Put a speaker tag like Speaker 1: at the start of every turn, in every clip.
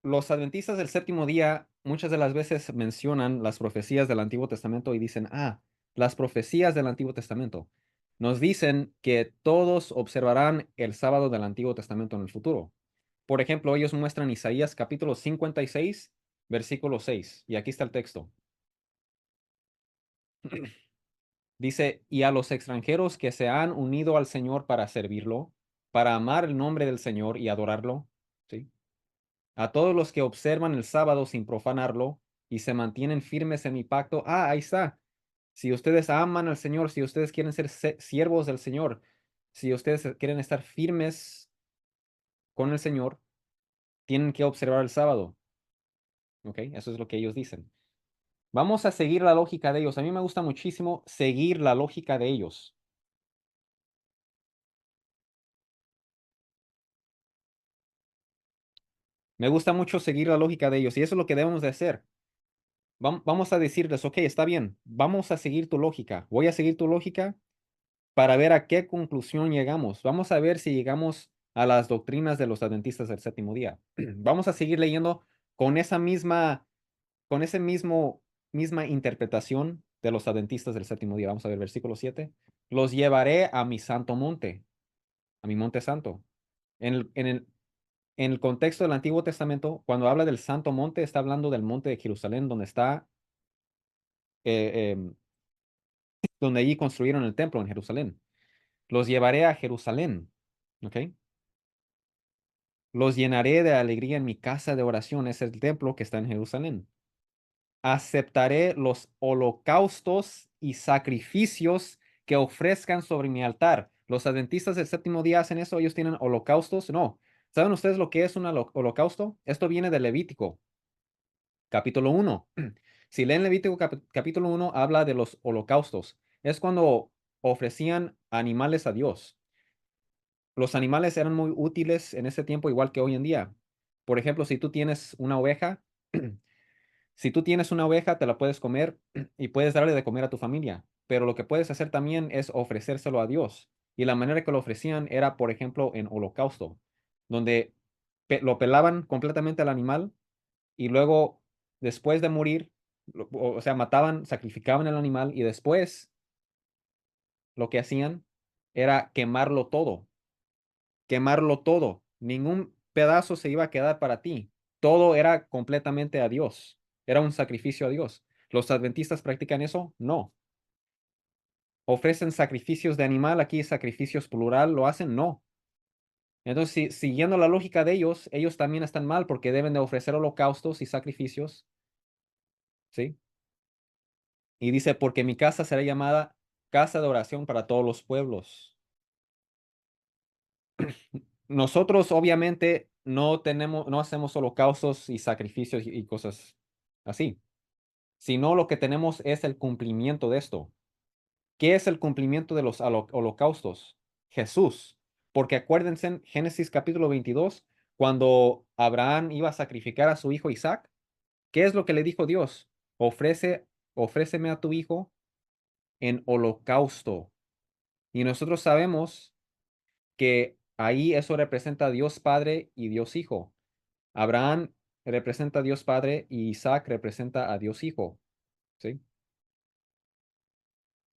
Speaker 1: Los adventistas del séptimo día muchas de las veces mencionan las profecías del Antiguo Testamento y dicen, las profecías del Antiguo Testamento nos dicen que todos observarán el sábado del Antiguo Testamento en el futuro. Por ejemplo, ellos muestran Isaías capítulo 56, versículo 6, y aquí está el texto. Dice, y a los extranjeros que se han unido al Señor para servirlo, para amar el nombre del Señor y adorarlo, ¿sí? A todos los que observan el sábado sin profanarlo y se mantienen firmes en mi pacto. Ahí está. Si ustedes aman al Señor, si ustedes quieren ser siervos del Señor, si ustedes quieren estar firmes con el Señor, tienen que observar el sábado. ¿Ok? Eso es lo que ellos dicen. Vamos a seguir la lógica de ellos. A mí me gusta muchísimo seguir la lógica de ellos. Me gusta mucho seguir la lógica de ellos y eso es lo que debemos de hacer. Vamos a decirles, ok, está bien, vamos a seguir tu lógica. Voy a seguir tu lógica para ver a qué conclusión llegamos. Vamos a ver si llegamos a las doctrinas de los adventistas del séptimo día. Vamos a seguir leyendo con esa misma, con ese misma interpretación de los adventistas del séptimo día. Vamos a ver versículo 7. Los llevaré a mi santo monte, a mi monte santo. En el contexto del Antiguo Testamento, cuando habla del santo monte, está hablando del monte de Jerusalén, eh, donde allí construyeron el templo en Jerusalén. Los llevaré a Jerusalén, ¿ok? Los llenaré de alegría en mi casa de oración, es el templo que está en Jerusalén. Aceptaré los holocaustos y sacrificios que ofrezcan sobre mi altar. Los adventistas del séptimo día hacen eso, ellos tienen holocaustos. No. ¿Saben ustedes lo que es un holocausto? Esto viene de Levítico, capítulo 1. Si leen Levítico capítulo 1, habla de los holocaustos. Es cuando ofrecían animales a Dios. Los animales eran muy útiles en ese tiempo, igual que hoy en día. Por ejemplo, si tú tienes una oveja, si tú tienes una oveja, te la puedes comer y puedes darle de comer a tu familia. Pero lo que puedes hacer también es ofrecérselo a Dios. Y la manera que lo ofrecían era, por ejemplo, en holocausto, donde lo pelaban completamente al animal y luego, después de morir, o sea, mataban, sacrificaban el animal y después lo que hacían era quemarlo todo. Ningún pedazo se iba a quedar para ti. Todo era completamente a Dios. Era un sacrificio a Dios. ¿Los adventistas practican eso? No. ¿Ofrecen sacrificios de animal? Aquí sacrificios plural. ¿Lo hacen? No. Entonces, siguiendo la lógica de ellos, ellos también están mal porque deben de ofrecer holocaustos y sacrificios, ¿sí? Y dice, porque mi casa será llamada casa de oración para todos los pueblos. Nosotros obviamente no hacemos holocaustos y sacrificios y cosas así, sino lo que tenemos es el cumplimiento de esto. ¿Qué es el cumplimiento de los holocaustos? Jesús. Porque acuérdense en Génesis capítulo 22, cuando Abraham iba a sacrificar a su hijo Isaac, ¿qué es lo que le dijo Dios? Ofréceme a tu hijo en holocausto. Y nosotros sabemos que ahí eso representa a Dios Padre y Dios Hijo. Abraham representa a Dios Padre y Isaac representa a Dios Hijo, ¿sí?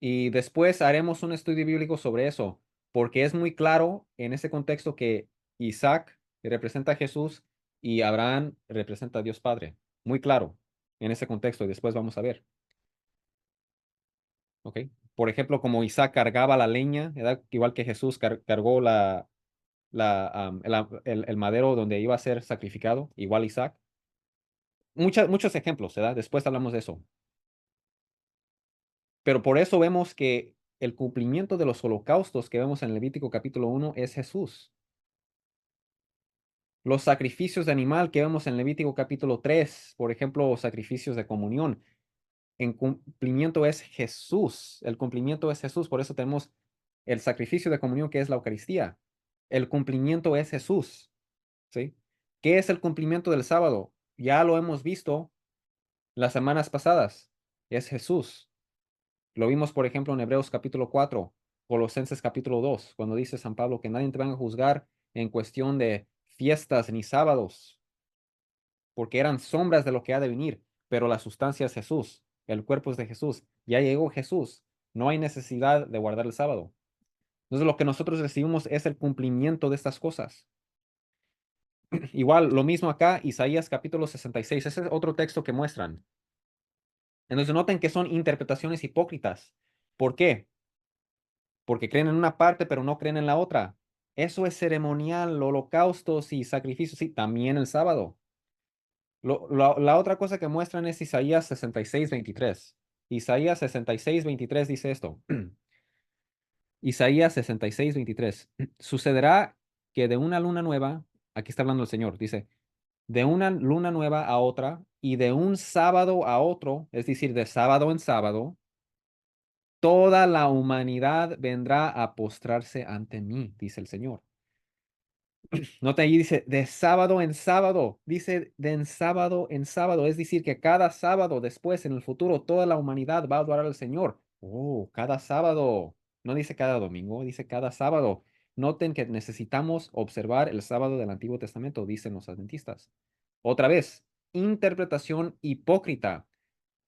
Speaker 1: Y después haremos un estudio bíblico sobre eso, porque es muy claro en ese contexto que Isaac representa a Jesús y Abraham representa a Dios Padre. Muy claro en ese contexto y después vamos a ver, ¿ok? Por ejemplo, como Isaac cargaba la leña, ¿verdad? Igual que Jesús cargó el madero donde iba a ser sacrificado, igual Isaac. Muchos ejemplos, ¿verdad? Después hablamos de eso. Pero por eso vemos que el cumplimiento de los holocaustos que vemos en Levítico capítulo 1 es Jesús. Los sacrificios de animal que vemos en Levítico capítulo 3, por ejemplo, sacrificios de comunión, en cumplimiento es Jesús. El cumplimiento es Jesús. Por eso tenemos el sacrificio de comunión que es la Eucaristía. El cumplimiento es Jesús. ¿Sí? ¿Qué es el cumplimiento del sábado? Ya lo hemos visto las semanas pasadas. Es Jesús. Lo vimos, por ejemplo, en Hebreos capítulo 4, Colosenses capítulo 2, cuando dice San Pablo que nadie te va a juzgar en cuestión de fiestas ni sábados. porque eran sombras de lo que ha de venir, pero la sustancia es Jesús, el cuerpo es de Jesús. Ya llegó Jesús, no hay necesidad de guardar el sábado. Entonces lo que nosotros recibimos es el cumplimiento de estas cosas. Igual, lo mismo acá, Isaías capítulo 66, ese es otro texto que muestran. Entonces noten que son interpretaciones hipócritas. ¿Por qué? Porque creen en una parte, pero no creen en la otra. Eso es ceremonial, holocaustos y sacrificios, sí, también el sábado. La otra cosa que muestran es Isaías 66:23. Isaías 66:23 dice esto. Isaías 66:23. Sucederá que de una luna nueva, aquí está hablando el Señor, dice, de una luna nueva a otra y de un sábado a otro, es decir, de sábado en sábado, toda la humanidad vendrá a postrarse ante mí, dice el Señor. Nota ahí, dice, de sábado en sábado, dice de en sábado, es decir, que cada sábado después, en el futuro, toda la humanidad va a adorar al Señor. Oh, cada sábado. No dice cada domingo, dice cada sábado. Noten que necesitamos observar el sábado del Antiguo Testamento, dicen los adventistas. Otra vez, interpretación hipócrita.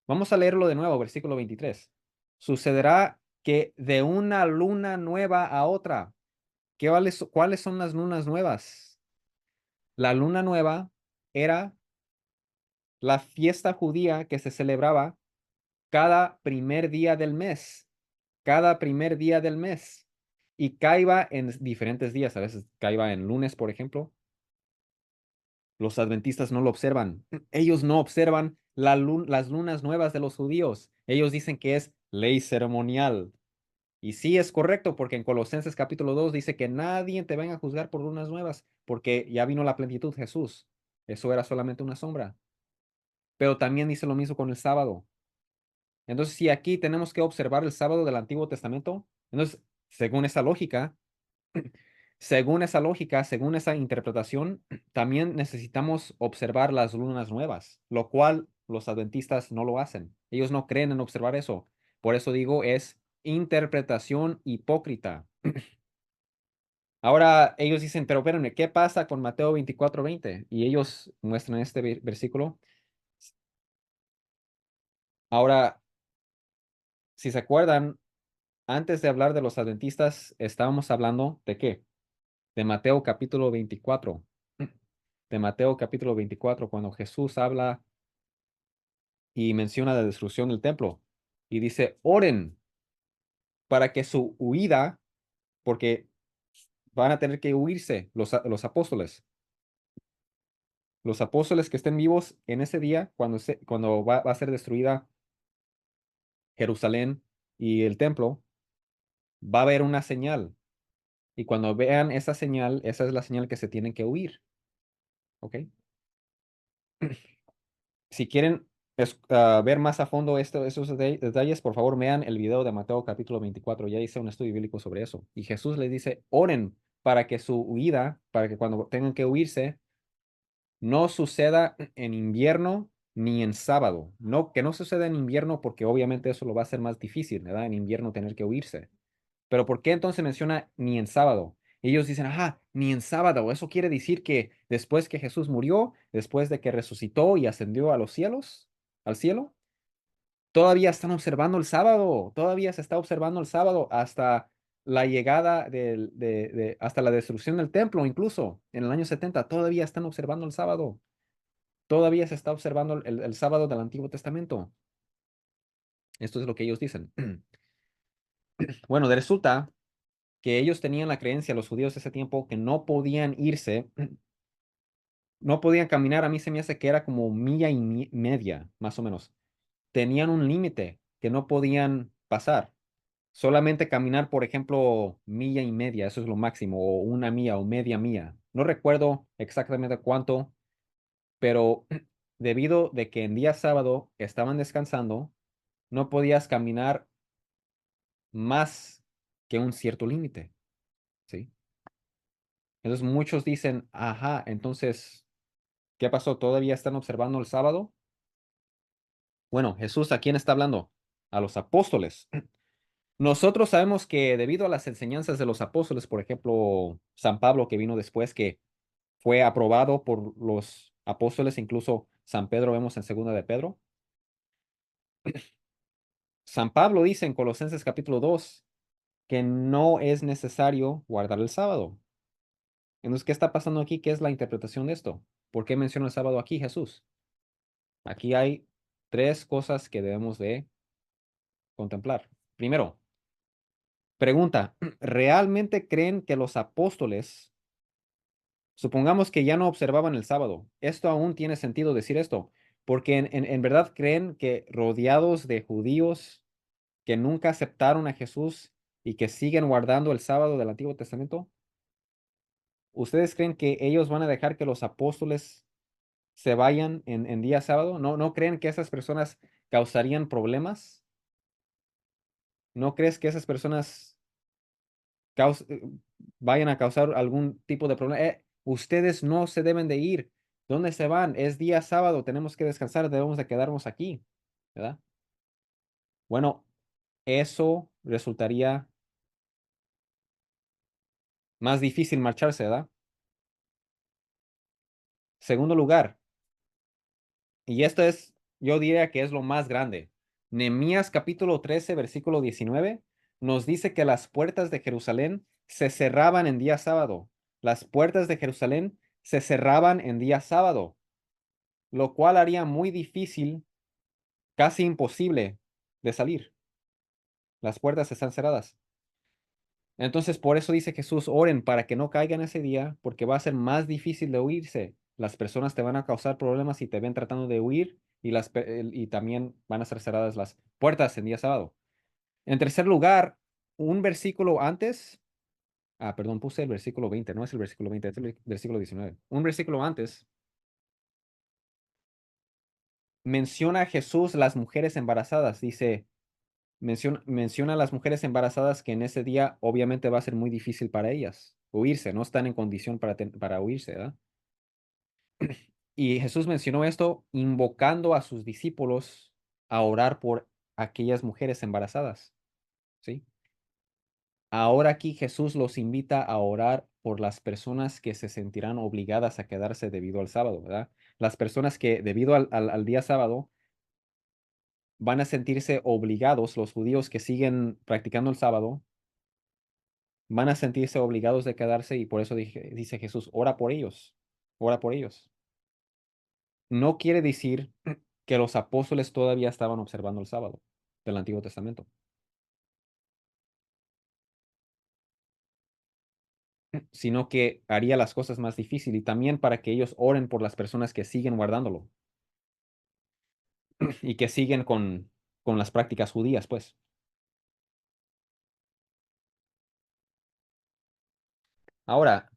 Speaker 1: Vamos a leerlo de nuevo, versículo 23. Sucederá que de una luna nueva a otra. ¿Cuáles son las lunas nuevas? La luna nueva era la fiesta judía que se celebraba cada primer día del mes, cada primer día del mes. Y caía en diferentes días, a veces caía en lunes, por ejemplo. Los adventistas no lo observan. Ellos no observan las lunas nuevas de los judíos. Ellos dicen que es ley ceremonial. Y sí es correcto, porque en Colosenses capítulo 2 dice que nadie te venga a juzgar por lunas nuevas, porque ya vino la plenitud Jesús. Eso era solamente una sombra. Pero también dice lo mismo con el sábado. Entonces, si aquí tenemos que observar el sábado del Antiguo Testamento, entonces, según esa lógica, según esa interpretación, también necesitamos observar las lunas nuevas, lo cual los adventistas no lo hacen. Ellos no creen en observar eso. Por eso digo, es interpretación hipócrita. Ahora ellos dicen, pero espérenme, ¿qué pasa con Mateo 24:20? Y ellos muestran este versículo. Ahora, si se acuerdan, antes de hablar de los adventistas, estábamos hablando de qué? De Mateo capítulo 24. De Mateo capítulo 24, cuando Jesús habla y menciona la destrucción del templo. Y dice, oren para que su huida, porque van a tener que huirse los apóstoles. Los apóstoles que estén vivos en ese día, cuando va a ser destruida Jerusalén y el templo, va a haber una señal. Y cuando vean esa señal, esa es la señal que se tienen que huir. ¿Ok? Si quieren ver más a fondo esos detalles, por favor, vean el video de Mateo capítulo 24. Ya hice un estudio bíblico sobre eso. Y Jesús les dice, oren para que su huida, para que cuando tengan que huirse, no suceda en invierno ni en sábado. No, que no suceda en invierno porque obviamente eso lo va a hacer más difícil, ¿verdad? En invierno tener que huirse. Pero ¿por qué entonces menciona ni en sábado? Ellos dicen, ajá, ni en sábado. Eso quiere decir que después que Jesús murió, después de que resucitó y ascendió a los cielos, al cielo, todavía están observando el sábado. Todavía se está observando el sábado hasta la llegada hasta la destrucción del templo, incluso en el año 70, todavía están observando el sábado. Todavía se está observando el sábado del Antiguo Testamento. Esto es lo que ellos dicen. Bueno, resulta que ellos tenían la creencia, los judíos de ese tiempo, que no podían irse, no podían caminar. A mí se me hace que era como milla y media, más o menos. Tenían un límite que no podían pasar. Solamente caminar, por ejemplo, milla y media, eso es lo máximo, o una milla o media milla. No recuerdo exactamente cuánto, pero debido de que en día sábado estaban descansando, no podías caminar más que un cierto límite, ¿sí? Entonces muchos dicen, ajá, entonces, ¿qué pasó? ¿Todavía están observando el sábado? Bueno, Jesús, ¿a quién está hablando? A los apóstoles. Nosotros sabemos que debido a las enseñanzas de los apóstoles, por ejemplo, San Pablo que vino después, que fue aprobado por los apóstoles, incluso San Pedro vemos en segunda de Pedro. San Pablo dice en Colosenses capítulo 2 que no es necesario guardar el sábado. Entonces, ¿qué está pasando aquí? ¿Qué es la interpretación de esto? ¿Por qué menciona el sábado aquí Jesús? Aquí hay tres cosas que debemos de contemplar. Primero, pregunta, ¿realmente creen que los apóstoles, supongamos que ya no observaban el sábado? ¿Esto aún tiene sentido decir esto? Porque en verdad creen que rodeados de judíos que nunca aceptaron a Jesús y que siguen guardando el sábado del Antiguo Testamento, ¿ustedes creen que ellos van a dejar que los apóstoles se vayan en día sábado? ¿No creen que esas personas causarían problemas? ¿No crees que esas personas caus- eh, vayan a causar algún tipo de problema? Ustedes no se deben de ir. ¿Dónde se van? Es día sábado, tenemos que descansar, debemos de quedarnos aquí, ¿verdad? Bueno, eso resultaría más difícil marcharse, ¿verdad? Segundo lugar, y esto es, yo diría que es lo más grande. Nehemías capítulo 13 versículo 19 nos dice que las puertas de Jerusalén se cerraban en día sábado. Las puertas de Jerusalén se cerraban en día sábado, lo cual haría muy difícil, casi imposible de salir. Las puertas están cerradas. Entonces, por eso dice Jesús, oren para que no caigan ese día, porque va a ser más difícil de huirse. Las personas te van a causar problemas si te ven tratando de huir y también van a ser cerradas las puertas en día sábado. En tercer lugar, un versículo antes, perdón, puse el versículo 20, no es el versículo 20, es el versículo 19. Un versículo antes menciona a Jesús las mujeres embarazadas. Dice, menciona a las mujeres embarazadas que en ese día obviamente va a ser muy difícil para ellas huirse, no están en condición para huirse, ¿verdad? Y Jesús mencionó esto invocando a sus discípulos a orar por aquellas mujeres embarazadas, ¿sí? Ahora aquí Jesús los invita a orar por las personas que se sentirán obligadas a quedarse debido al sábado, ¿verdad? Las personas que debido al día sábado van a sentirse obligados, los judíos que siguen practicando el sábado, van a sentirse obligados de quedarse y por eso dice Jesús, ora por ellos, ora por ellos. No quiere decir que los apóstoles todavía estaban observando el sábado del Antiguo Testamento, sino que haría las cosas más difíciles y también para que ellos oren por las personas que siguen guardándolo y que siguen con las prácticas judías, pues. Ahora,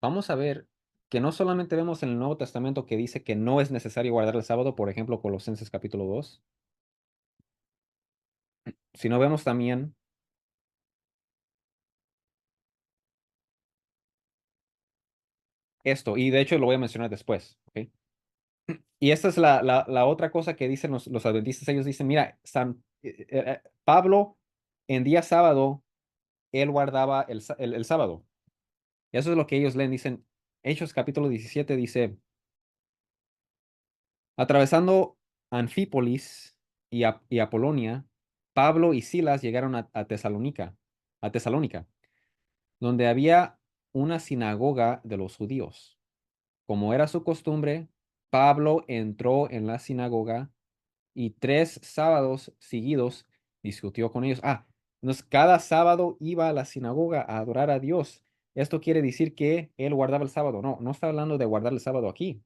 Speaker 1: vamos a ver que no solamente vemos en el Nuevo Testamento que dice que no es necesario guardar el sábado, por ejemplo, Colosenses capítulo 2, sino vemos también esto, y de hecho lo voy a mencionar después, ¿ok? Y esta es la otra cosa que dicen los adventistas. Ellos dicen, mira, Pablo en día sábado, él guardaba el sábado. Y eso es lo que ellos leen. Dicen, Hechos capítulo 17 dice, atravesando Anfípolis y Apolonia, Pablo y Silas llegaron a Tesalónica, donde había una sinagoga de los judíos. Como era su costumbre, Pablo entró en la sinagoga y 3 sábados seguidos discutió con ellos. Entonces cada sábado iba a la sinagoga a adorar a Dios. Esto quiere decir que él guardaba el sábado. No, no está hablando de guardar el sábado aquí.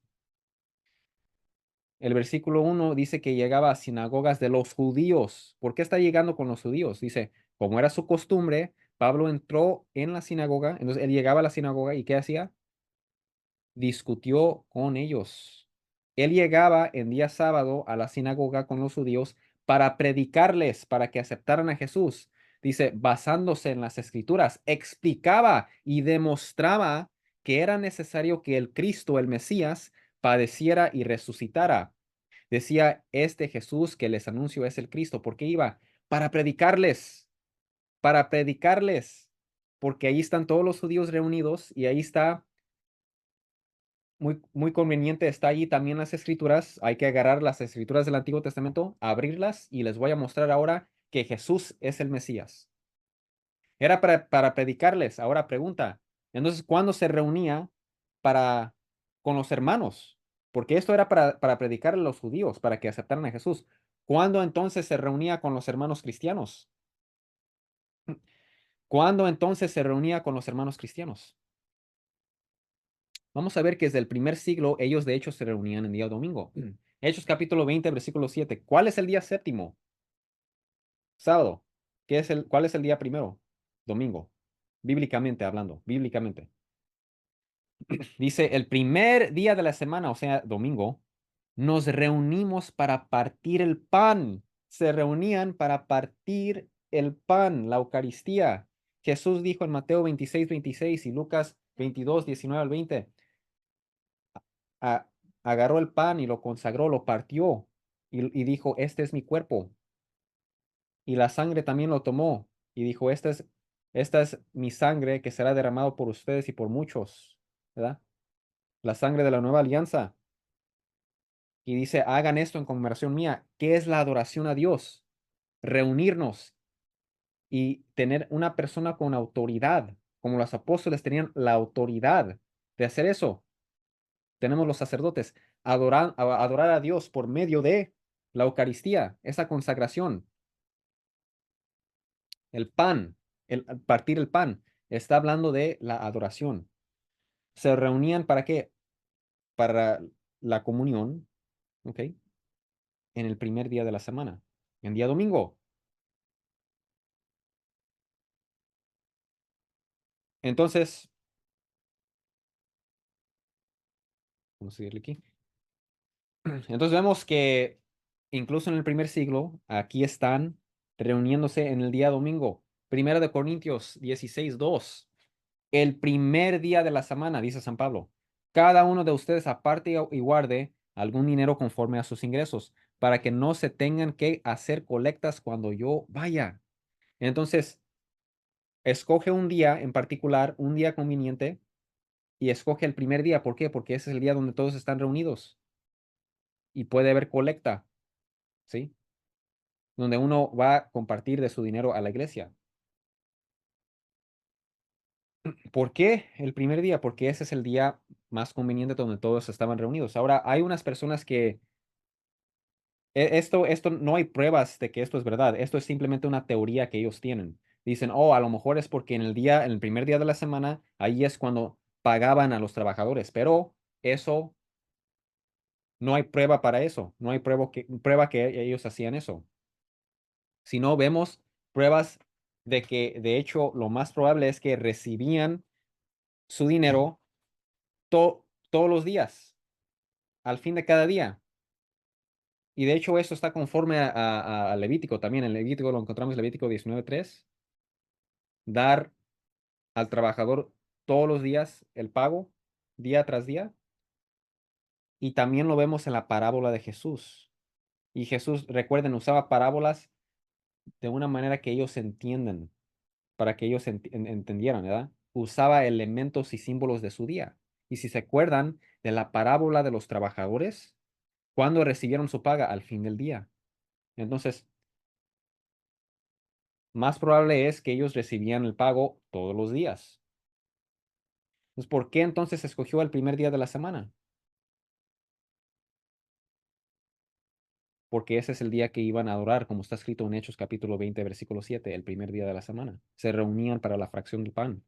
Speaker 1: El versículo 1 dice que llegaba a sinagogas de los judíos. ¿Por qué está llegando con los judíos? Dice, como era su costumbre, Pablo entró en la sinagoga, entonces él llegaba a la sinagoga y ¿qué hacía? Discutió con ellos. Él llegaba en día sábado a la sinagoga con los judíos para predicarles, para que aceptaran a Jesús. Dice, basándose en las escrituras, explicaba y demostraba que era necesario que el Cristo, el Mesías, padeciera y resucitara. Decía, este Jesús que les anuncio es el Cristo. ¿Por qué iba? Para predicarles, para predicarles, porque ahí están todos los judíos reunidos y ahí está muy conveniente está allí también las escrituras. Hay que agarrar las escrituras del Antiguo Testamento, abrirlas y les voy a mostrar ahora que Jesús es el Mesías. Era para predicarles. Ahora pregunta, entonces, ¿cuándo se reunía para con los hermanos? Porque esto era para predicar a los judíos, para que aceptaran a Jesús. ¿Cuándo entonces se reunía con los hermanos cristianos? ¿Cuándo entonces se reunía con los hermanos cristianos? Vamos a ver que desde el primer siglo ellos de hecho se reunían en día domingo. Hechos capítulo 20 versículo 7. ¿Cuál es el día séptimo? Sábado. ¿Cuál es el día primero? Domingo. Bíblicamente hablando, bíblicamente. Dice, el primer día de la semana, o sea, domingo, nos reunimos para partir el pan. Se reunían para partir el pan, la Eucaristía. Jesús dijo en Mateo 26 26 y Lucas 22 19 al 20, a- agarró el pan y lo consagró, lo partió y dijo, este es mi cuerpo. Y la sangre también lo tomó y dijo, esta es mi sangre que será derramado por ustedes y por muchos, ¿verdad? La sangre de la nueva alianza. Y dice, hagan esto en conmemoración mía. ¿Qué es la adoración a Dios? Reunirnos y tener una persona con autoridad, como los apóstoles tenían la autoridad de hacer eso. Tenemos los sacerdotes, adorar a Dios por medio de la Eucaristía, esa consagración, el pan, el partir el pan. Está hablando de la adoración. ¿Se reunían para qué? Para la comunión, ¿ok? En el primer día de la semana, en día domingo. Entonces, vamos a seguirle aquí. Entonces vemos que incluso en el primer siglo, aquí están reuniéndose en el día domingo. Primera de Corintios 16:2. El primer día de la semana, dice San Pablo. Cada uno de ustedes aparte y guarde algún dinero conforme a sus ingresos, para que no se tengan que hacer colectas cuando yo vaya. Entonces, escoge un día en particular, un día conveniente, y escoge el primer día. ¿Por qué? Porque ese es el día donde todos están reunidos y puede haber colecta, ¿sí? Donde uno va a compartir de su dinero a la iglesia. ¿Por qué el primer día? Porque ese es el día más conveniente donde todos estaban reunidos. Ahora, hay unas personas que esto no hay pruebas de que esto es verdad. Esto es simplemente una teoría que ellos tienen. Dicen, oh, a lo mejor es porque en el primer día de la semana, ahí es cuando pagaban a los trabajadores, pero eso no hay prueba para eso. No hay prueba que ellos hacían eso. Si no, vemos pruebas de que, de hecho, lo más probable es que recibían su dinero todos los días, al fin de cada día. Y de hecho, eso está conforme a Levítico también. En Levítico lo encontramos en Levítico 19:3. Dar al trabajador todos los días el pago, día tras día. Y también lo vemos en la parábola de Jesús. Y Jesús, recuerden, usaba parábolas de una manera que ellos entiendan, para que ellos entendieran, ¿verdad? Usaba elementos y símbolos de su día. Y si se acuerdan de la parábola de los trabajadores, ¿cuándo recibieron su paga? Al fin del día. Entonces, más probable es que ellos recibían el pago todos los días. Entonces, ¿por qué entonces escogió el primer día de la semana? Porque ese es el día que iban a adorar, como está escrito en Hechos capítulo 20 versículo 7, el primer día de la semana. Se reunían para la fracción del pan.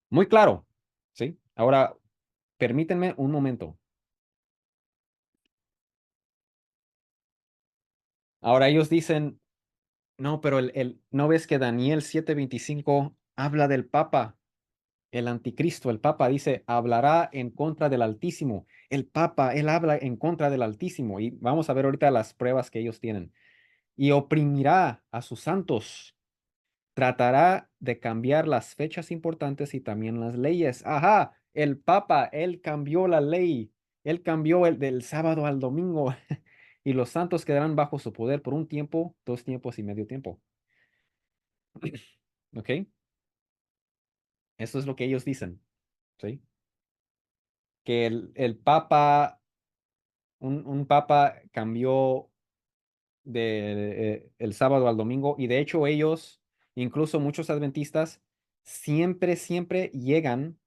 Speaker 1: Muy claro, ¿sí? Ahora, permítanme un momento. Ahora ellos dicen, no, pero ¿no ves que Daniel 7:25 habla del Papa, el anticristo? El Papa dice, hablará en contra del Altísimo. El Papa, él habla en contra del Altísimo. Y vamos a ver ahorita las pruebas que ellos tienen. Y oprimirá a sus santos. Tratará de cambiar las fechas importantes y también las leyes. Ajá, el Papa, él cambió la ley. Él cambió el del sábado al domingo. Y los santos quedarán bajo su poder por un tiempo, 2 tiempos y medio tiempo. ¿Ok? Eso es lo que ellos dicen, ¿sí? Que el papa, un papa cambió de, el sábado al domingo y de hecho ellos, incluso muchos adventistas, siempre llegan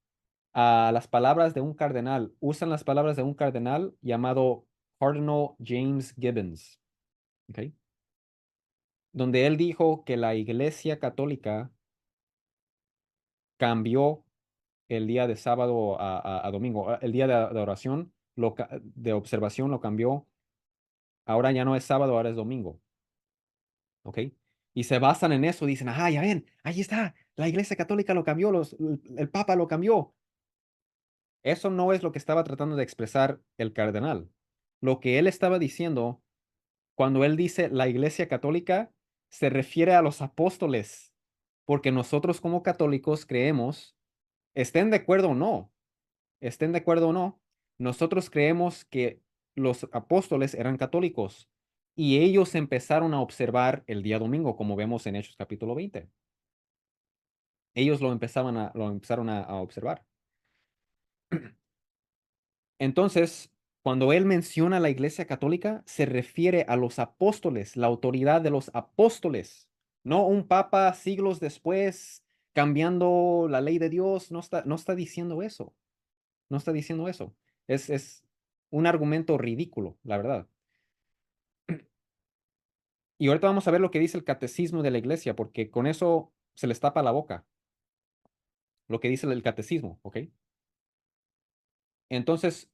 Speaker 1: a las palabras de un cardenal, usan las palabras de un cardenal llamado Cardinal James Gibbons, ¿ok? Donde él dijo que la Iglesia Católica cambió el día de sábado a domingo. El día de oración, de observación lo cambió. Ahora ya no es sábado, ahora es domingo. ¿Ok? Y se basan en eso, dicen, ah, ya ven, ahí está, la Iglesia Católica lo cambió, el Papa lo cambió. Eso no es lo que estaba tratando de expresar el cardenal. Lo que él estaba diciendo, cuando él dice la Iglesia Católica, se refiere a los apóstoles, porque nosotros como católicos creemos, estén de acuerdo o no, estén de acuerdo o no, nosotros creemos que los apóstoles eran católicos y ellos empezaron a observar el día domingo, como vemos en Hechos capítulo 20. Ellos lo empezaron a observar. Entonces, cuando él menciona la Iglesia Católica, se refiere a los apóstoles, la autoridad de los apóstoles, no un papa siglos después cambiando la ley de Dios, no está diciendo eso, no está diciendo eso. Es un argumento ridículo, la verdad. Y ahorita vamos a ver lo que dice el catecismo de la iglesia, porque con eso se les tapa la boca, lo que dice el catecismo, ¿ok? Entonces,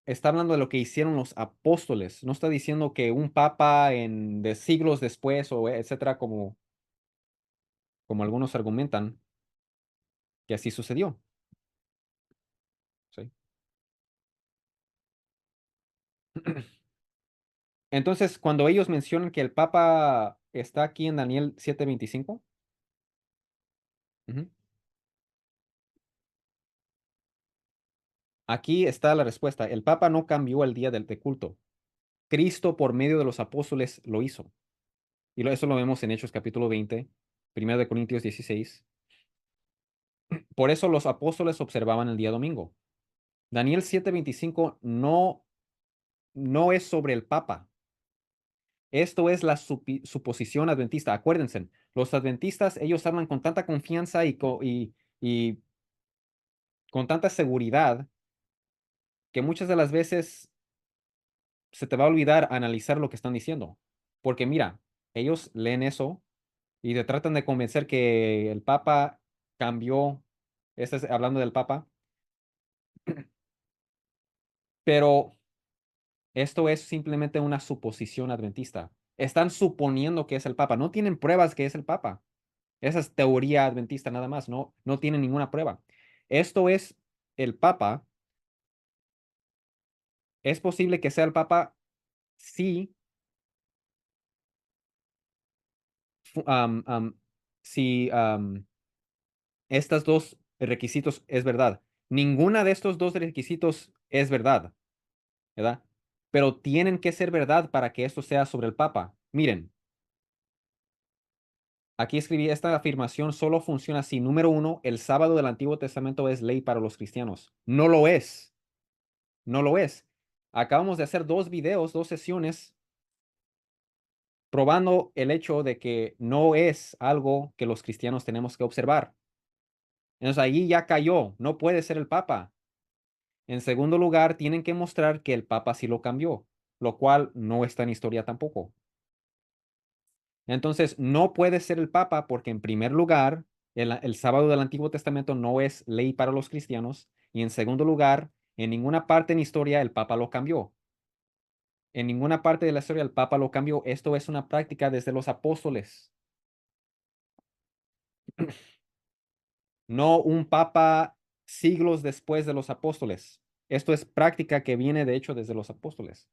Speaker 1: está hablando de lo que hicieron los apóstoles, no está diciendo que un papa de siglos después o etcétera, como algunos argumentan que así sucedió, ¿sí? Entonces, cuando ellos mencionan que el papa está aquí en Daniel 7:25, ujú, aquí está la respuesta. El papa no cambió el día del de culto. Cristo por medio de los apóstoles lo hizo. Y eso lo vemos en Hechos capítulo 20, 1 de Corintios 16. Por eso los apóstoles observaban el día domingo. Daniel 7:25 no es sobre el Papa. Esto es la suposición adventista. Acuérdense, los adventistas, ellos hablan con tanta confianza y con tanta seguridad que muchas de las veces se te va a olvidar analizar lo que están diciendo. Porque mira, ellos leen eso y te tratan de convencer que el Papa cambió, este es hablando del Papa, pero esto es simplemente una suposición adventista. Están suponiendo que es el Papa, no tienen pruebas que es el Papa. Esa es teoría adventista nada más, no tienen ninguna prueba. Esto es el Papa. Es posible que sea el Papa si, fu- am, am, si estos dos requisitos es verdad. Ninguna de estos dos requisitos es verdad, ¿verdad? Pero tienen que ser verdad para que esto sea sobre el Papa. Miren, aquí escribí, esta afirmación solo funciona si, número uno, el sábado del Antiguo Testamento es ley para los cristianos. No lo es, no lo es. Acabamos de hacer dos videos, dos sesiones, probando el hecho de que no es algo que los cristianos tenemos que observar. Entonces allí ya cayó, no puede ser el Papa. En segundo lugar, tienen que mostrar que el Papa sí lo cambió, lo cual no está en historia tampoco. Entonces, no puede ser el Papa porque, en primer lugar, el sábado del Antiguo Testamento no es ley para los cristianos. Y en segundo lugar, en ninguna parte en historia el Papa lo cambió. En ninguna parte de la historia el Papa lo cambió. Esto es una práctica desde los apóstoles, no un Papa siglos después de los apóstoles. Esto es práctica que viene, de hecho, desde los apóstoles.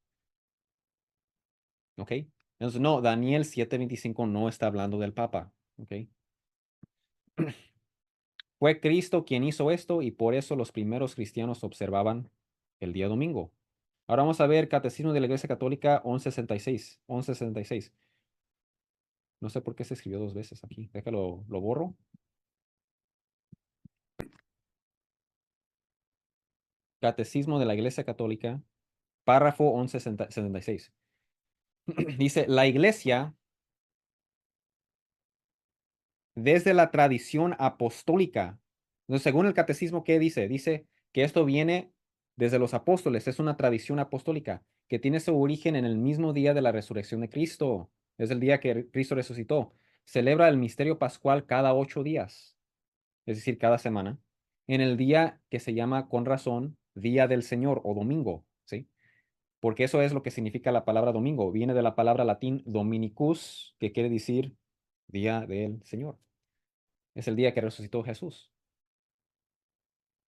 Speaker 1: ¿Ok? Entonces, no, Daniel 7:25 no está hablando del Papa. ¿Ok? Fue Cristo quien hizo esto y por eso los primeros cristianos observaban el día domingo. Ahora vamos a ver Catecismo de la Iglesia Católica 1166. 1166. No sé por qué se escribió dos veces aquí. Déjalo, lo borro. Catecismo de la Iglesia Católica, párrafo 1176. Dice, la Iglesia, desde la tradición apostólica. Entonces, según el catecismo, ¿qué dice? Dice que esto viene desde los apóstoles, es una tradición apostólica que tiene su origen en el mismo día de la resurrección de Cristo. Es el día que Cristo resucitó. Celebra el misterio pascual cada 8 días, es decir, cada semana, en el día que se llama con razón Día del Señor o domingo, ¿sí? Porque eso es lo que significa la palabra domingo. Viene de la palabra latín dominicus, que quiere decir día del Señor. Es el día que resucitó Jesús.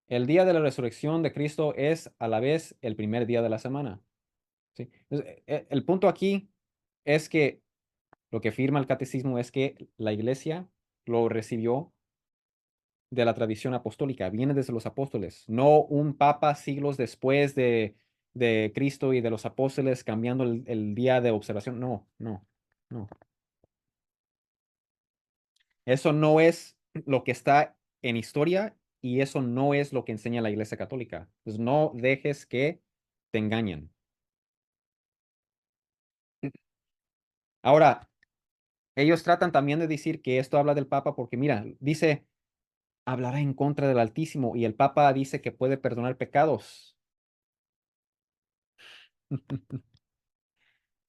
Speaker 1: El día de la resurrección de Cristo es a la vez el primer día de la semana, ¿sí? Entonces, el punto aquí es que lo que firma el catecismo es que la iglesia lo recibió de la tradición apostólica, viene desde los apóstoles, no un papa siglos después de Cristo y de los apóstoles cambiando el día de observación. No, no, no. Eso no es lo que está en historia y eso no es lo que enseña la Iglesia Católica. Entonces, no dejes que te engañen. Ahora, ellos tratan también de decir que esto habla del Papa porque, mira, dice, hablará en contra del Altísimo y el Papa dice que puede perdonar pecados.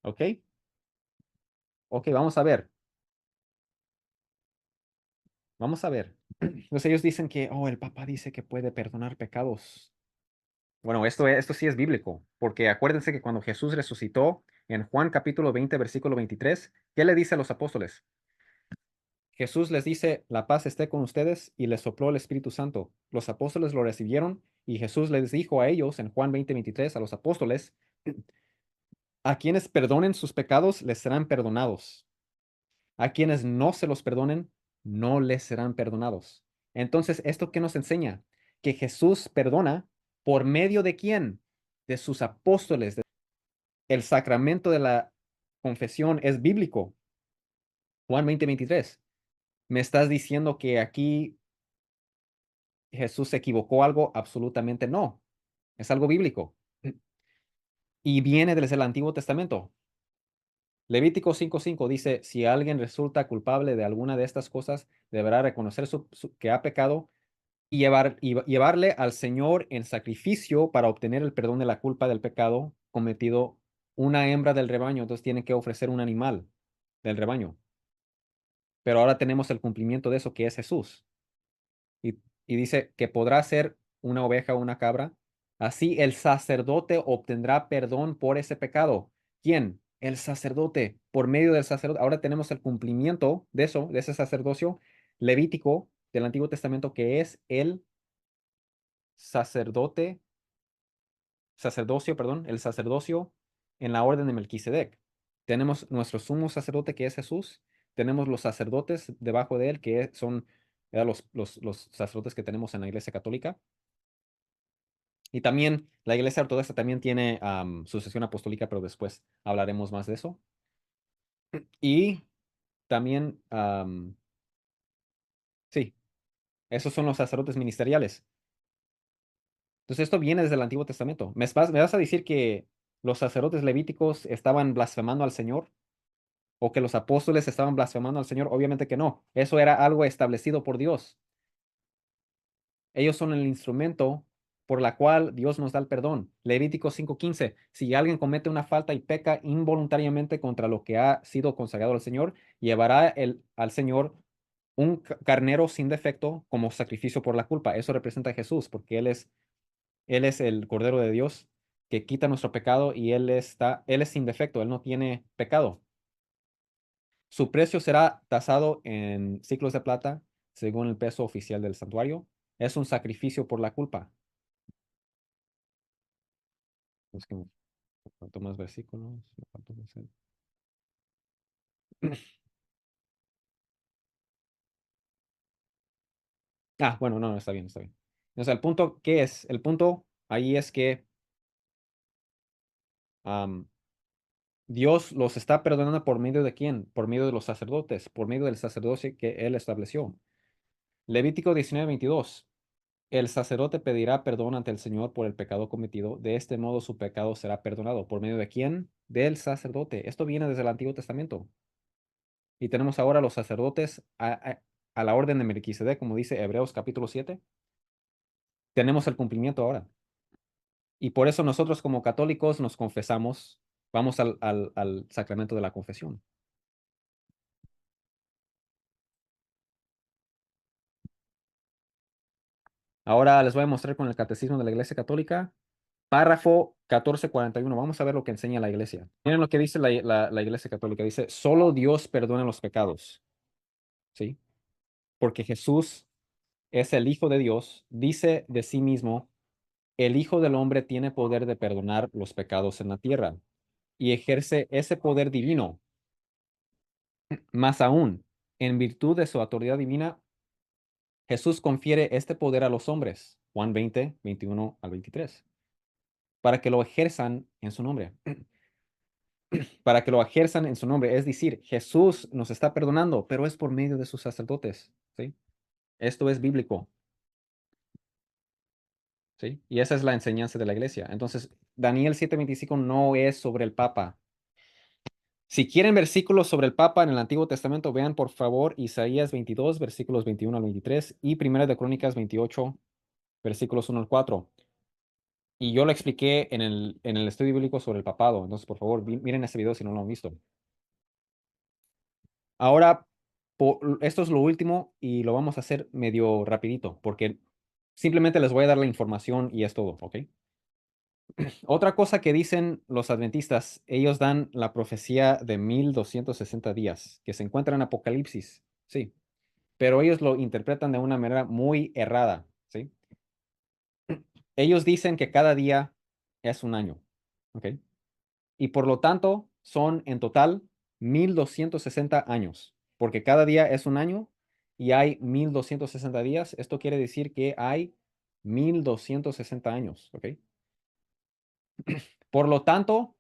Speaker 1: ¿Ok? Ok, vamos a ver. Vamos a ver. Entonces ellos dicen que, oh, el Papa dice que puede perdonar pecados. Bueno, esto sí es bíblico, porque acuérdense que cuando Jesús resucitó en Juan capítulo 20, versículo 23, ¿qué le dice a los apóstoles? Jesús les dice, la paz esté con ustedes y les sopló el Espíritu Santo. Los apóstoles lo recibieron y Jesús les dijo a ellos en Juan 20, 23, a los apóstoles, a quienes perdonen sus pecados les serán perdonados. A quienes no se los perdonen, no les serán perdonados. Entonces, ¿esto qué nos enseña? Que Jesús perdona por medio de quién? De sus apóstoles. El sacramento de la confesión es bíblico. Juan 20, 23. ¿Me estás diciendo que aquí Jesús se equivocó algo? Absolutamente no. Es algo bíblico. Y viene desde el Antiguo Testamento. Levítico 5:5 dice, si alguien resulta culpable de alguna de estas cosas, deberá reconocer que ha pecado y llevarle al Señor en sacrificio para obtener el perdón de la culpa del pecado cometido una hembra del rebaño. Entonces tienen que ofrecer un animal del rebaño. Pero ahora tenemos el cumplimiento de eso que es Jesús. Y, y dice que podrá ser una oveja o una cabra. Así el sacerdote obtendrá perdón por ese pecado. ¿Quién? El sacerdote, por medio del sacerdote. Ahora tenemos el cumplimiento de eso, de ese sacerdocio levítico del Antiguo Testamento, que es el sacerdote, perdón, el sacerdocio en la orden de Melquisedec. Tenemos nuestro sumo sacerdote que es Jesús, tenemos los sacerdotes debajo de él que son los sacerdotes que tenemos en la Iglesia Católica. Y también la Iglesia Ortodoxa también tiene sucesión apostólica, pero después hablaremos más de eso. Y también, sí, esos son los sacerdotes ministeriales. Entonces esto viene desde el Antiguo Testamento. ¿Me vas a decir que los sacerdotes levíticos estaban blasfemando al Señor? ¿O que los apóstoles estaban blasfemando al Señor? Obviamente que no. Eso era algo establecido por Dios. Ellos son el instrumento por la cual Dios nos da el perdón. Levítico 5:15. Si alguien comete una falta y peca involuntariamente contra lo que ha sido consagrado al Señor, llevará al Señor un carnero sin defecto como sacrificio por la culpa. Eso representa a Jesús, porque Él es el Cordero de Dios que quita nuestro pecado y Él es sin defecto, Él no tiene pecado. Su precio será tasado en ciclos de plata según el peso oficial del santuario. Es un sacrificio por la culpa. Es que me faltó más versículos. Me faltó bueno, no, está bien, está bien. O sea, el punto, ¿qué es? El punto ahí es que am, Dios los está perdonando por medio de quién? Por medio de los sacerdotes, por medio del sacerdocio que Él estableció. Levítico 19:22. El sacerdote pedirá perdón ante el Señor por el pecado cometido. De este modo su pecado será perdonado. ¿Por medio de quién? Del sacerdote. Esto viene desde el Antiguo Testamento. Y tenemos ahora los sacerdotes a la orden de Melquisedec, como dice Hebreos capítulo 7. Tenemos el cumplimiento ahora. Y por eso nosotros como católicos nos confesamos, vamos al sacramento de la confesión. Ahora les voy a mostrar con el Catecismo de la Iglesia Católica, párrafo 1441. Vamos a ver lo que enseña la Iglesia. Miren lo que dice la Iglesia Católica. Dice, solo Dios perdona los pecados, ¿sí? Porque Jesús es el Hijo de Dios, dice de sí mismo, el Hijo del Hombre tiene poder de perdonar los pecados en la tierra y ejerce ese poder divino. Más aún, en virtud de su autoridad divina, Jesús confiere este poder a los hombres, Juan 20, 21 al 23, para que lo ejerzan en su nombre. Para que lo ejerzan en su nombre. Es decir, Jesús nos está perdonando, pero es por medio de sus sacerdotes, ¿sí? Esto es bíblico, ¿sí? Y esa es la enseñanza de la iglesia. Entonces, Daniel 7:25 no es sobre el Papa. Si quieren versículos sobre el Papa en el Antiguo Testamento, vean por favor Isaías 22, versículos 21 al 23 y Primera de Crónicas 28, versículos 1 al 4. Y yo lo expliqué en el estudio bíblico sobre el papado. Entonces, por favor, miren ese video si no lo han visto. Ahora, esto es lo último y lo vamos a hacer medio rapidito, porque simplemente les voy a dar la información y es todo, ¿ok? Otra cosa que dicen los adventistas, ellos dan la profecía de 1260 días, que se encuentra en Apocalipsis, sí, pero ellos lo interpretan de una manera muy errada, ¿sí? Ellos dicen que cada día es un año, ¿ok? Y por lo tanto son en total 1260 años, porque cada día es un año y hay 1260 días. Esto quiere decir que hay 1260 años, ¿ok? Por lo tanto,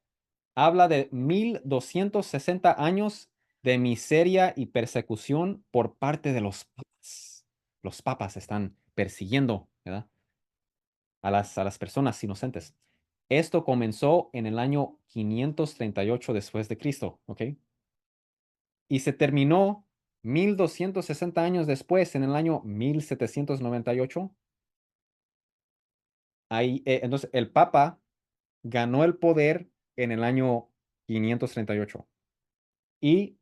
Speaker 1: habla de 1260 años de miseria y persecución por parte de los papas. Los papas están persiguiendo, ¿verdad? A las personas inocentes. Esto comenzó en el año 538 después de Cristo, ¿ok? Y se terminó 1260 años después, en el año 1798. Ahí, entonces, el Papa ganó el poder en el año 538 y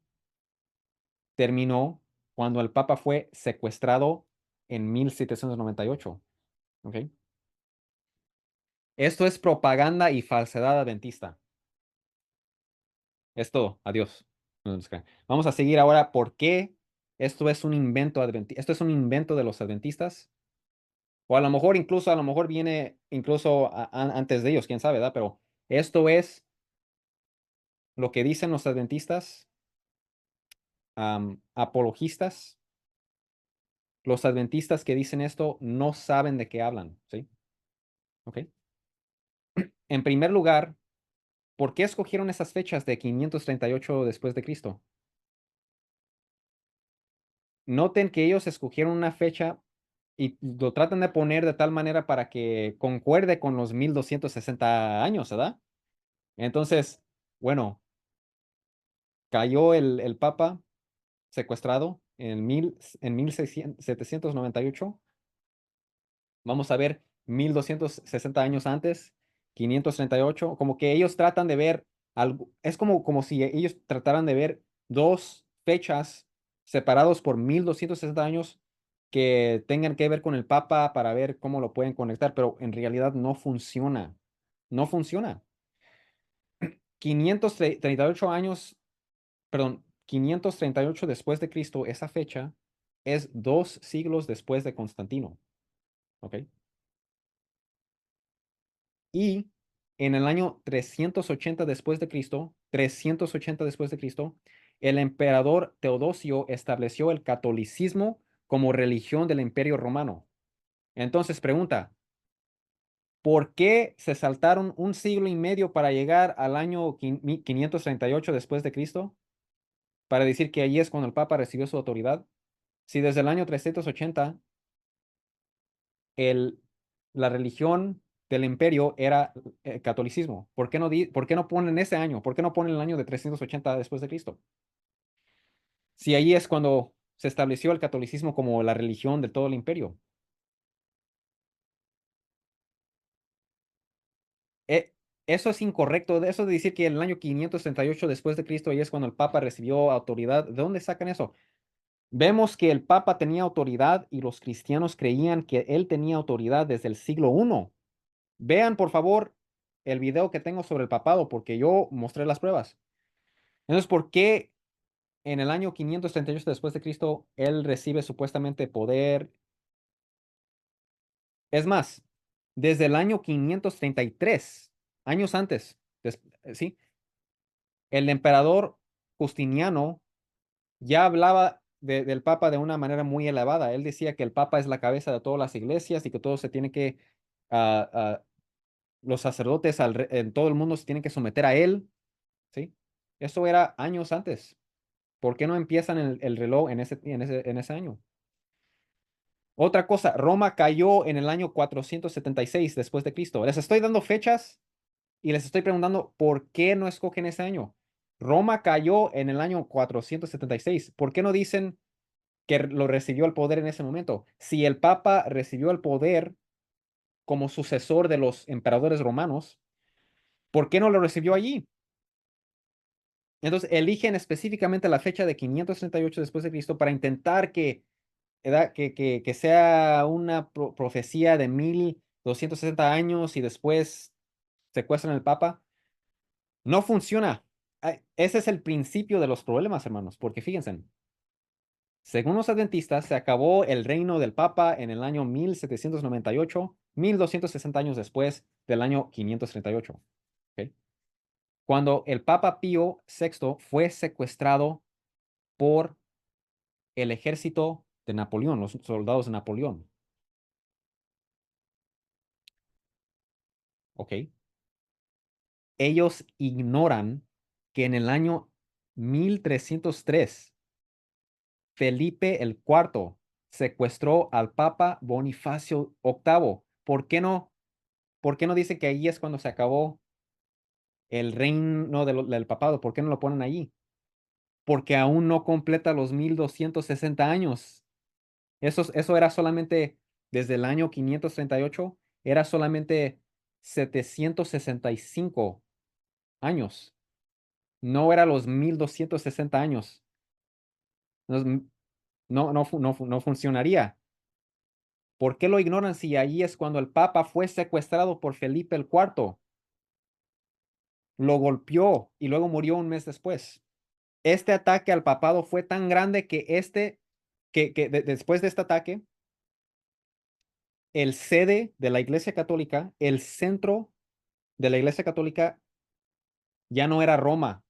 Speaker 1: terminó cuando el Papa fue secuestrado en 1798, ¿ok? Esto es propaganda y falsedad adventista. Es todo. Adiós. No nos crean. Vamos a seguir ahora por qué esto es un invento adventista. Esto es un invento de los adventistas. O a lo mejor incluso, a lo mejor viene incluso antes de ellos, quién sabe, ¿verdad? Pero esto es lo que dicen los adventistas, apologistas. Los adventistas que dicen esto no saben de qué hablan, ¿sí? ¿Ok? En primer lugar, ¿por qué escogieron esas fechas de 538 después de Cristo? Noten que ellos escogieron una fecha y lo tratan de poner de tal manera para que concuerde con los 1260 años, ¿verdad? Entonces, bueno, cayó el Papa secuestrado en 1798. Vamos a ver 1260 años antes, 538. Como que ellos tratan de ver algo, es como si ellos trataran de ver dos fechas separados por 1260 años que tengan que ver con el Papa para ver cómo lo pueden conectar, pero en realidad no funciona. No funciona. 538 años, perdón, 538 después de Cristo, esa fecha es 2 siglos después de Constantino, ¿ok? Y en el año 380 después de Cristo, 380 después de Cristo, el emperador Teodosio estableció el catolicismo como religión del Imperio Romano. Entonces pregunta, ¿por qué se saltaron 1 siglo y medio para llegar al año 538 después de Cristo? Para decir que allí es cuando el Papa recibió su autoridad. Si desde el año 380 el, la religión del imperio era el catolicismo. ¿Por qué no ponen ese año? ¿Por qué no ponen el año de 380 después de Cristo? Si ahí es cuando se estableció el catolicismo como la religión de todo el imperio. Eh, Eso es incorrecto. Eso de decir que en el año 538 después de Cristo ahí es cuando el Papa recibió autoridad. ¿De dónde sacan eso? Vemos que el Papa tenía autoridad y los cristianos creían que él tenía autoridad desde el siglo I. Vean, por favor, el video que tengo sobre el papado, porque yo mostré las pruebas. Entonces, ¿por qué en el año 538 después de Cristo él recibe supuestamente poder? Es más, desde el año 533, años antes, ¿sí? El emperador Justiniano ya hablaba del Papa de una manera muy elevada. Él decía que el Papa es la cabeza de todas las iglesias y que todo se tiene que, ah, ah, los sacerdotes en todo el mundo se tienen que someter a él, ¿sí? Eso era años antes. ¿Por qué no empiezan el reloj en ese año? Otra cosa, Roma cayó en el año 476 después de Cristo. Les estoy dando fechas y les estoy preguntando por qué no escogen ese año. Roma cayó en el año 476. ¿Por qué no dicen que lo recibió el poder en ese momento? Si el Papa recibió el poder como sucesor de los emperadores romanos, ¿por qué no lo recibió allí? Entonces eligen específicamente la fecha de 538 después de Cristo para intentar que sea una profecía de 1260 años y después secuestran al Papa. No funciona. Ese es el principio de los problemas, hermanos, porque fíjense, según los adventistas, se acabó el reino del Papa en el año 1798, 1260 años después del año 538. ¿Ok? Cuando el Papa Pío VI fue secuestrado por el ejército de Napoleón, los soldados de Napoleón. ¿Ok? Ellos ignoran que en el año 1303 Felipe el cuarto secuestró al Papa Bonifacio octavo. ¿Por qué no dice que ahí es cuando se acabó el reino del papado? ¿Por qué no lo ponen ahí? Porque aún no completa los 1260 años. Eso era solamente, desde el año 538 era solamente 765 años. No era los 1260 años. Entonces, no funcionaría. ¿Por qué lo ignoran si allí es cuando el Papa fue secuestrado por Felipe el cuarto? Lo golpeó y luego murió un mes después. Este ataque al papado fue tan grande que después de este ataque, el sede de la Iglesia Católica, el centro de la Iglesia Católica ya no era Roma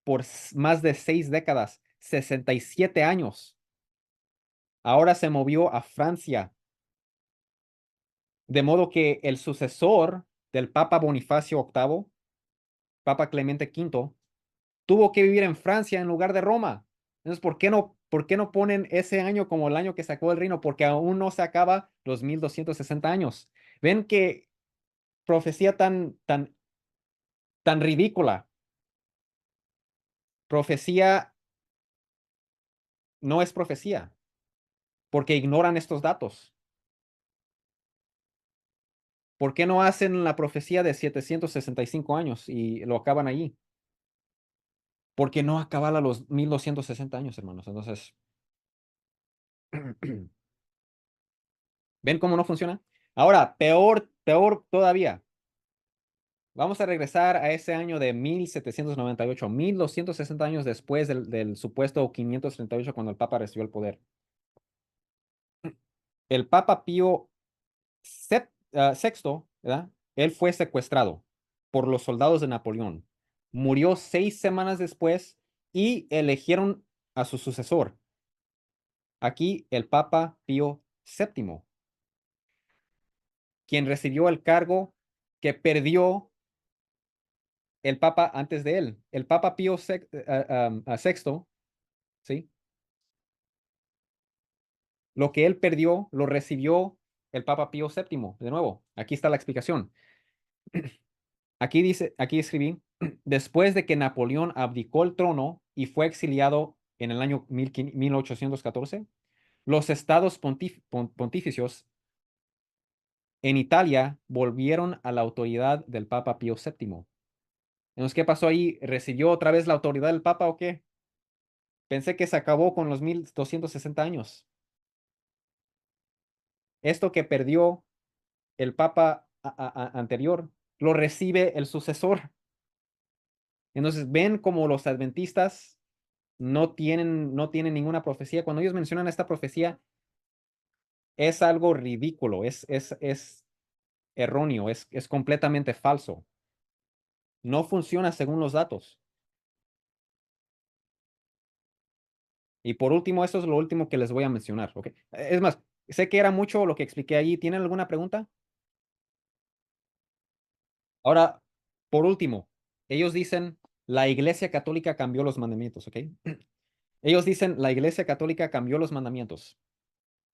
Speaker 1: por más de 6 décadas, 67 años. Ahora se movió a Francia, de modo que el sucesor del Papa Bonifacio octavo, Papa Clemente quinto, tuvo que vivir en Francia en lugar de Roma. Entonces, ¿por qué no ponen ese año como el año que sacó el reino? Porque aún no se acaba los 1260 años. Ven qué profecía tan ridícula. Profecía no es profecía, porque ignoran estos datos. ¿Por qué no hacen la profecía de 765 años y lo acaban allí? Porque no acaban a los 1260 años, hermanos. Entonces, ¿ven cómo no funciona? Ahora, peor todavía. Vamos a regresar a ese año de 1798, 1260 años después del supuesto 538 cuando el Papa recibió el poder. El Papa Pío sexto, ¿verdad? Él fue secuestrado por los soldados de Napoleón. Murió 6 semanas después y eligieron a su sucesor. Aquí el Papa Pío séptimo, quien recibió el cargo que perdió el Papa antes de él. El Papa Pío sexto, ¿sí? Lo que él perdió lo recibió el Papa Pío VII. De nuevo, aquí está la explicación. Aquí dice, aquí escribí, después de que Napoleón abdicó el trono y fue exiliado en el año 1814, los estados pontificios en Italia volvieron a la autoridad del Papa Pío VII. Entonces, ¿qué pasó ahí? ¿Recibió otra vez la autoridad del Papa o qué? Pensé que se acabó con los 1260 años. Esto que perdió el Papa anterior, lo recibe el sucesor. Entonces, ven como los adventistas no tienen ninguna profecía. Cuando ellos mencionan esta profecía, es algo ridículo, es erróneo, es completamente falso. No funciona según los datos. Y por último, esto es lo último que les voy a mencionar, ¿ok? Es más, sé que era mucho lo que expliqué allí. ¿Tienen alguna pregunta? Ahora, por último, ellos dicen, la Iglesia Católica cambió los mandamientos, ¿ok? Ellos dicen, la Iglesia Católica cambió los mandamientos.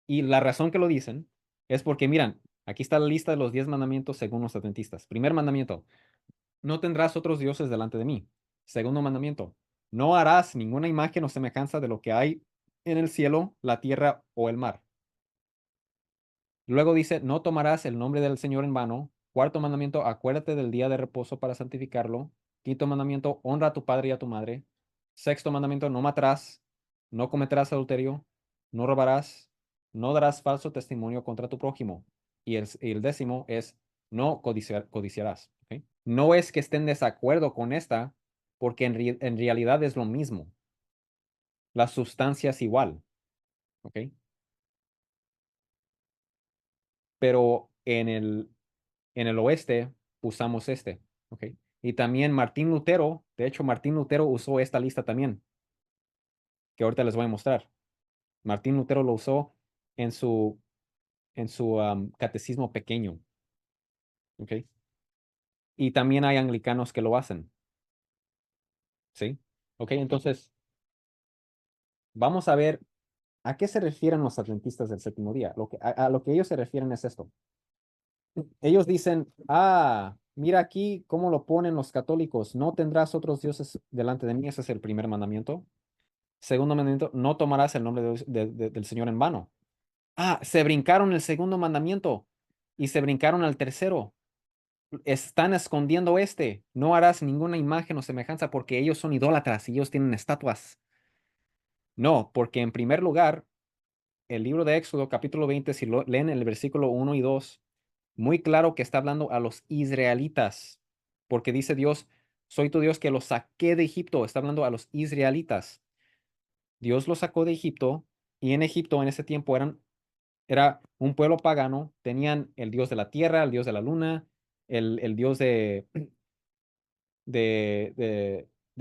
Speaker 1: Y la razón que lo dicen es porque, miran, aquí está la lista de los 10 mandamientos según los adventistas. Primer mandamiento, no tendrás otros dioses delante de mí. Segundo mandamiento, no harás ninguna imagen o semejanza de lo que hay en el cielo, la tierra o el mar. Luego dice, no tomarás el nombre del Señor en vano. Cuarto mandamiento, acuérdate del día de reposo para santificarlo. Quinto mandamiento, honra a tu padre y a tu madre. Sexto mandamiento, no matarás, no cometerás adulterio, no robarás, no darás falso testimonio contra tu prójimo. Y el décimo es, no codiciarás. ¿Ok? No es que estén en desacuerdo con esta, porque en realidad es lo mismo. La sustancia es igual. ¿Ok? Pero en el oeste usamos este, ¿ok? Y también Martín Lutero, de hecho, Martín Lutero usó esta lista también, que ahorita les voy a mostrar. Martín Lutero lo usó en su catecismo pequeño, ¿ok? Y también hay anglicanos que lo hacen, ¿sí? ¿Ok? Entonces, vamos a ver a qué se refieren los adventistas del séptimo día. A lo que ellos se refieren es esto. Ellos dicen, mira aquí cómo lo ponen los católicos, no tendrás otros dioses delante de mí, ese es el primer mandamiento. Segundo mandamiento, no tomarás el nombre del Señor en vano. Se brincaron el segundo mandamiento y se brincaron al tercero. Están escondiendo este. No harás ninguna imagen o semejanza porque ellos son idólatras y ellos tienen estatuas. No, porque en primer lugar, el libro de Éxodo, capítulo 20, si lo leen el versículo 1 y 2, muy claro que está hablando a los israelitas, porque dice Dios, soy tu Dios que los saqué de Egipto. Está hablando a los israelitas. Dios los sacó de Egipto y en Egipto en ese tiempo era un pueblo pagano. Tenían el dios de la tierra, el dios de la luna, el dios del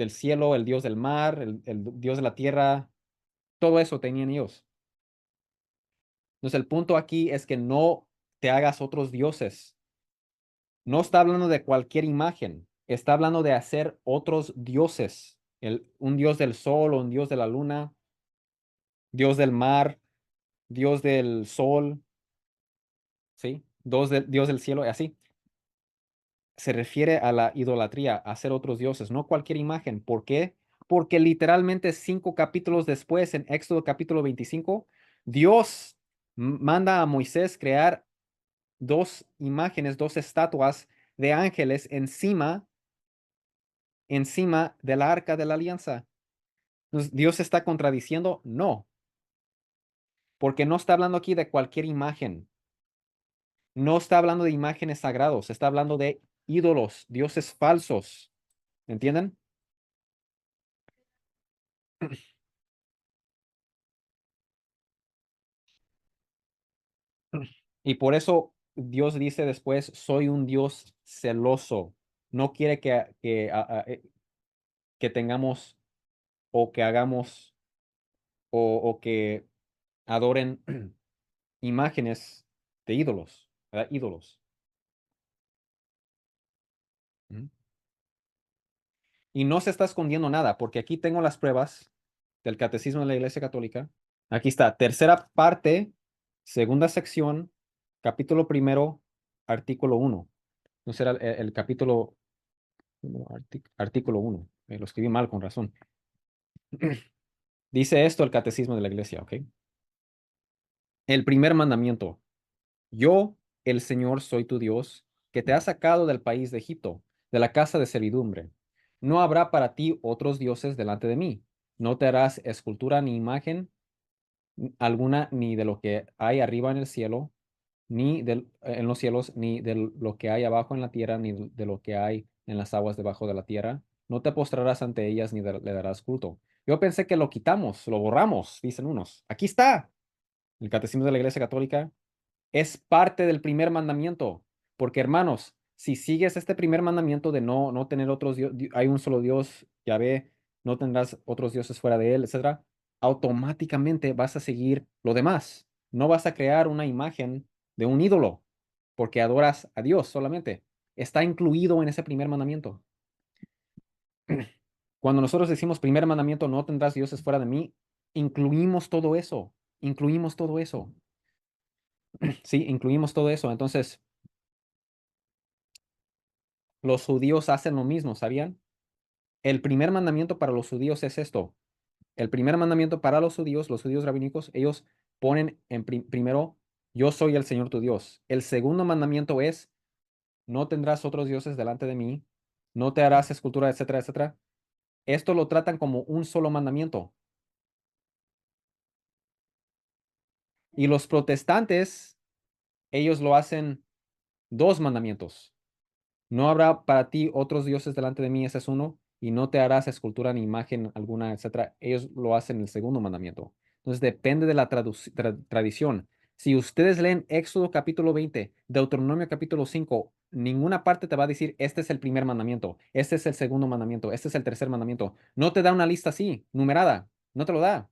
Speaker 1: cielo, el dios del mar, el dios de la tierra. Todo eso tenían ellos. Entonces el punto aquí es que no te hagas otros dioses. No está hablando de cualquier imagen. Está hablando de hacer otros dioses. Un dios del sol o un dios de la luna, dios del mar, dios del sol, ¿sí? Dios del cielo, y así. Se refiere a la idolatría, a hacer otros dioses, no cualquier imagen. ¿Por qué? Porque literalmente 5 capítulos después, en Éxodo capítulo 25, Dios manda a Moisés crear dos imágenes, dos estatuas de ángeles encima de la arca de la alianza. Entonces, ¿Dios está contradiciendo? No, porque no está hablando aquí de cualquier imagen. No está hablando de imágenes sagrados, está hablando de ídolos, dioses falsos. ¿Entienden? Y por eso Dios dice después, soy un Dios celoso. No quiere que tengamos o que hagamos o que adoren imágenes de ídolos, ¿verdad? Ídolos. Ujú. Y no se está escondiendo nada, porque aquí tengo las pruebas del Catecismo de la Iglesia Católica. Aquí está, tercera parte, segunda sección. Capítulo primero, artículo 1. No será el capítulo, no, artículo 1. Lo escribí mal con razón. Dice esto el catecismo de la iglesia, ¿ok? El primer mandamiento. Yo, el Señor, soy tu Dios, que te ha sacado del país de Egipto, de la casa de servidumbre. No habrá para ti otros dioses delante de mí. No te harás escultura ni imagen alguna, ni de lo que hay arriba en el cielo, en los cielos, ni de lo que hay abajo en la tierra, ni de lo que hay en las aguas debajo de la tierra. No te postrarás ante ellas, ni le darás culto. Yo pensé que lo quitamos, lo borramos, dicen unos. Aquí está. El Catecismo de la Iglesia Católica es parte del primer mandamiento. Porque, hermanos, si sigues este primer mandamiento de no tener otros dioses, hay un solo Dios, Yahvé, no tendrás otros dioses fuera de él, etcétera, automáticamente vas a seguir lo demás. No vas a crear una imagen de un ídolo porque adoras a Dios solamente. Está incluido en ese primer mandamiento. Cuando nosotros decimos primer mandamiento, no tendrás dioses fuera de mí, incluimos todo eso. Incluimos todo eso. Sí, incluimos todo eso. Entonces, los judíos hacen lo mismo, ¿sabían? El primer mandamiento para los judíos es esto. El primer mandamiento para los judíos rabínicos, ellos ponen en primero, yo soy el Señor tu Dios. El segundo mandamiento es, no tendrás otros dioses delante de mí, no te harás escultura, etcétera, etcétera. Esto lo tratan como un solo mandamiento. Y los protestantes, ellos lo hacen dos mandamientos. No habrá para ti otros dioses delante de mí, ese es uno, y no te harás escultura ni imagen alguna, etcétera. Ellos lo hacen en el segundo mandamiento. Entonces depende de la tradición. Si ustedes leen Éxodo capítulo 20, Deuteronomio capítulo 5, ninguna parte te va a decir, este es el primer mandamiento, este es el segundo mandamiento, este es el tercer mandamiento. No te da una lista así, numerada, no te lo da.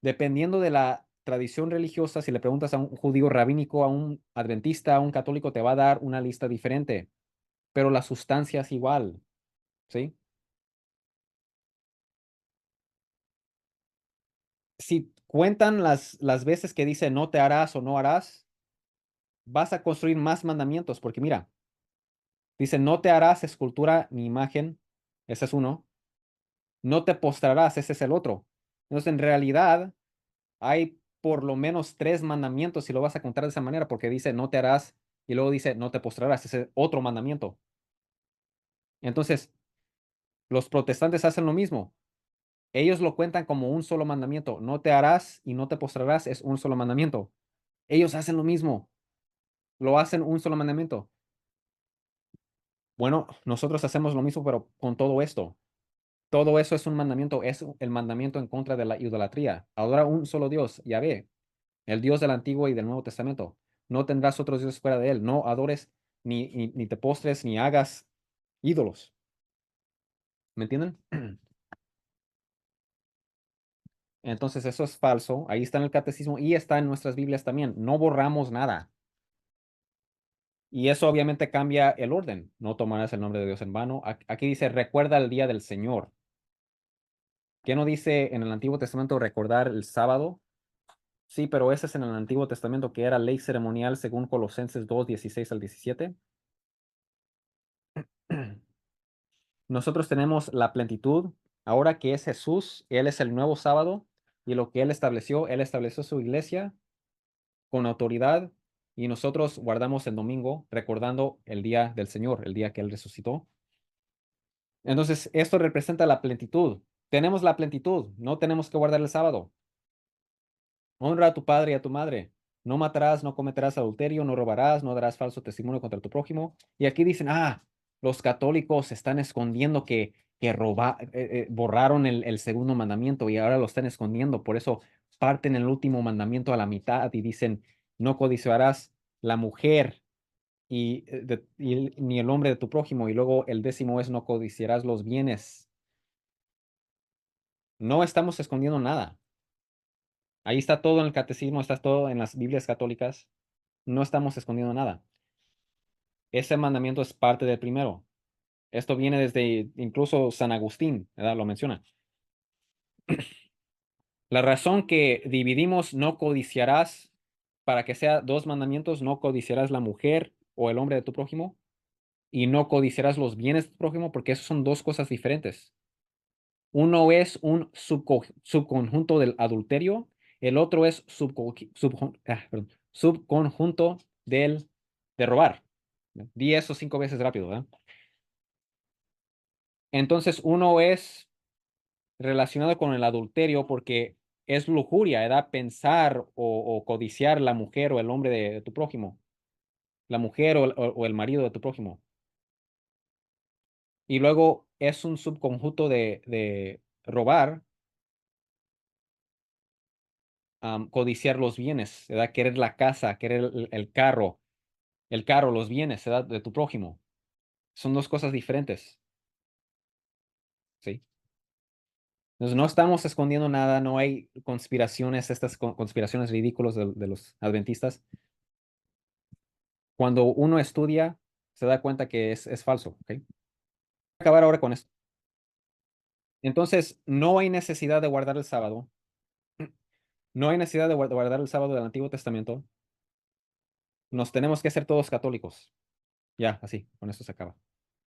Speaker 1: Dependiendo de la tradición religiosa, si le preguntas a un judío rabínico, a un adventista, a un católico, te va a dar una lista diferente, pero la sustancia es igual, ¿sí? Si cuentan las veces que dice no te harás o no harás, vas a construir más mandamientos, porque mira, dice no te harás escultura ni imagen, ese es uno, no te postrarás, ese es el otro. Entonces, en realidad, hay por lo menos tres mandamientos si lo vas a contar de esa manera, porque dice no te harás y luego dice no te postrarás, ese es otro mandamiento. Entonces, los protestantes hacen lo mismo. Ellos lo cuentan como un solo mandamiento. No te harás y no te postrarás es un solo mandamiento. Ellos hacen lo mismo. Lo hacen un solo mandamiento. Bueno, nosotros hacemos lo mismo, pero con todo esto. Todo eso es un mandamiento. Es el mandamiento en contra de la idolatría. Adora un solo Dios, Yahvé, el Dios del Antiguo y del Nuevo Testamento. No tendrás otros dioses fuera de él. No adores ni te postres ni hagas ídolos. ¿Me entienden? Entonces eso es falso. Ahí está en el catecismo y está en nuestras Biblias también. No borramos nada. Y eso obviamente cambia el orden. No tomarás el nombre de Dios en vano. Aquí dice, recuerda el día del Señor. ¿Qué no dice en el Antiguo Testamento recordar el sábado? Sí, pero ese es en el Antiguo Testamento que era ley ceremonial según Colosenses 2 16 al 17. Nosotros tenemos la plenitud. Ahora que es Jesús, Él es el nuevo sábado y lo que Él estableció su iglesia con autoridad y nosotros guardamos el domingo recordando el día del Señor, el día que Él resucitó. Entonces, esto representa la plenitud. Tenemos la plenitud, no tenemos que guardar el sábado. Honra a tu padre y a tu madre. No matarás, no cometerás adulterio, no robarás, no darás falso testimonio contra tu prójimo. Y aquí dicen, los católicos están escondiendo que borraron el segundo mandamiento y ahora lo están escondiendo. Por eso parten el último mandamiento a la mitad y dicen, no codiciarás la mujer ni el hombre de tu prójimo. Y luego el décimo es, no codiciarás los bienes. No estamos escondiendo nada. Ahí está todo en el catecismo, está todo en las Biblias católicas. No estamos escondiendo nada. Ese mandamiento es parte del primero. Esto viene desde incluso San Agustín, ¿verdad? Lo menciona. La razón que dividimos no codiciarás para que sea dos mandamientos, no codiciarás la mujer o el hombre de tu prójimo y no codiciarás los bienes de tu prójimo, porque esos son dos cosas diferentes. Uno es un subconjunto del adulterio, el otro es subconjunto de robar. Di eso 5 veces rápido, ¿verdad? Entonces, uno es relacionado con el adulterio porque es lujuria, ¿verdad? Pensar o codiciar la mujer o el hombre de tu prójimo, la mujer o el marido de tu prójimo. Y luego es un subconjunto de robar, codiciar los bienes, ¿verdad? Querer la casa, querer el carro, los bienes, ¿verdad? De tu prójimo. Son dos cosas diferentes, ¿sí? Entonces no estamos escondiendo nada, no hay conspiraciones, estas conspiraciones ridículas de los adventistas. Cuando uno estudia, se da cuenta que es falso, ¿ok? Voy a acabar ahora con esto. Entonces, no hay necesidad de guardar el sábado. No hay necesidad de guardar el sábado del Antiguo Testamento. Nos tenemos que hacer todos católicos. Ya, así, con esto se acaba.